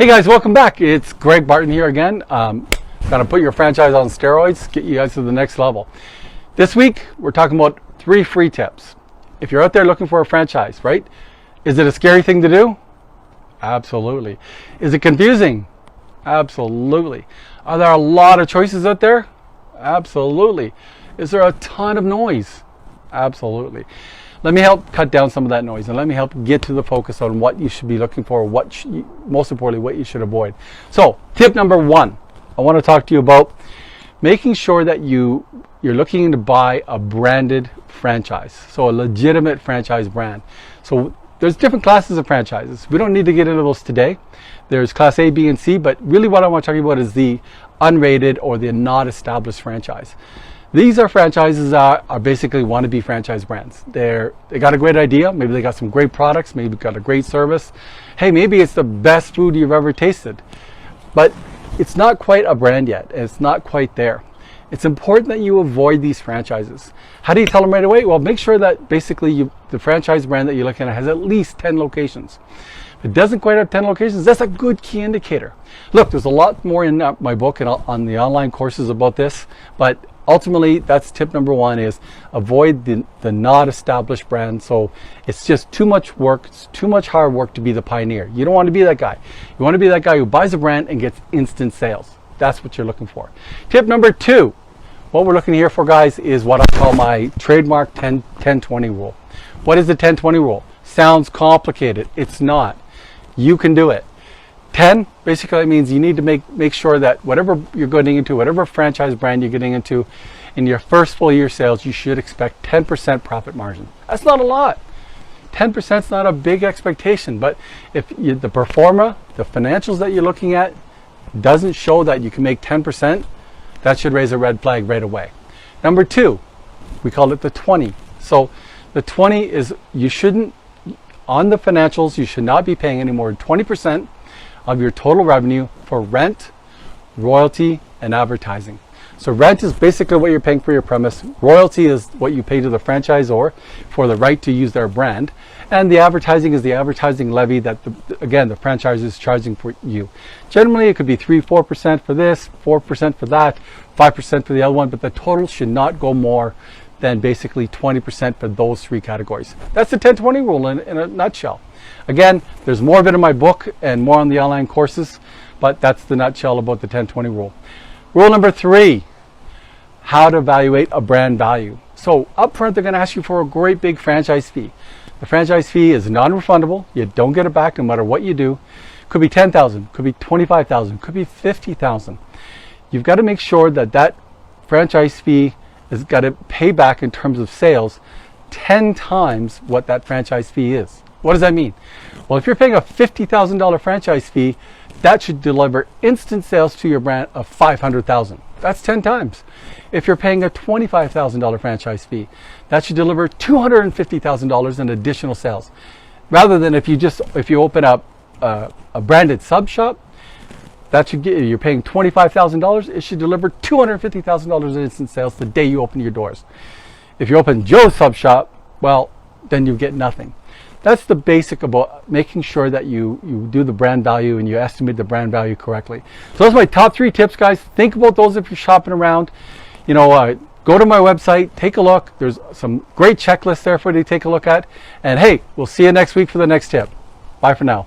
Hey guys, welcome back. It's Greg Barton here again. Gonna put your franchise on steroids, get you guys to the next level. This week, we're talking about 3 free tips. If you're out there looking for a franchise, right? Is it a scary thing to do? Absolutely. Is it confusing? Absolutely. Are there a lot of choices out there? Absolutely. Is there a ton of noise? Absolutely. Let me help cut down some of that noise and let me help get to the focus on what you should be looking for, most importantly, what you should avoid. So, tip number 1, I want to talk to you about making sure that you're looking to buy a branded franchise, so a legitimate franchise brand. So, there's different classes of franchises. We don't need to get into those today. There's class A, B, and C, but really what I want to talk about is the unrated or the not established franchise. These are franchises that are basically wannabe franchise brands. They got a great idea. Maybe they got some great products. Maybe got a great service. Hey, maybe it's the best food you've ever tasted. But it's not quite a brand yet. It's not quite there. It's important that you avoid these franchises. How do you tell them right away? Well, make sure that basically the franchise brand that you're looking at has at least 10 locations. If it doesn't quite have 10 locations, that's a good key indicator. Look, there's a lot more in my book and on the online courses about this, but ultimately, that's tip number 1 is avoid the not established brand. So it's just too much work, it's too much hard work to be the pioneer. You don't want to be that guy. You want to be that guy who buys a brand and gets instant sales. That's what you're looking for. Tip number 2, what we're looking here for, guys, is what I call my trademark 10-20 rule. What is the 10-20 rule? Sounds complicated. It's not. You can do it. 10 basically means you need to make sure that whatever you're getting into, whatever franchise brand you're getting into, in your first full year sales, you should expect 10% profit margin. That's not a lot. 10% is not a big expectation, but if the performa, the financials that you're looking at, doesn't show that you can make 10%, that should raise a red flag right away. Number 2, we call it the 20. So the 20 is on the financials, you should not be paying any more than 20% of your total revenue for rent, royalty, and advertising. So rent is basically what you're paying for your premise. Royalty is what you pay to the franchisor for the right to use their brand. And the advertising is the advertising levy that, the franchise is charging for you. Generally, it could be 3-4% for this, 4% for that, 5% for the other one, but the total should not go more than basically 20% for those 3 categories. That's the 10-20 rule in a nutshell. Again, there's more of it in my book and more on the online courses, but that's the nutshell about the 10-20 rule. Rule number 3, how to evaluate a brand value. So up front, they're going to ask you for a great big franchise fee. The franchise fee is non-refundable. You don't get it back no matter what you do. Could be $10,000, could be $25,000, could be $50,000. You've got to make sure that franchise fee has got to pay back in terms of sales 10 times what that franchise fee is. What does that mean? Well, if you're paying a $50,000 franchise fee, that should deliver instant sales to your brand of $500,000. That's 10 times. If you're paying a $25,000 franchise fee, that should deliver $250,000 in additional sales. Rather than if you open up a branded sub shop, you're paying $25,000, it should deliver $250,000 in instant sales the day you open your doors. If you open Joe's sub shop, well, then you get nothing. That's the basic about making sure that you do the brand value and you estimate the brand value correctly. So those are my top 3 tips, guys. Think about those if you're shopping around. Go to my website, take a look. There's some great checklists there for you to take a look at. And hey, we'll see you next week for the next tip. Bye for now.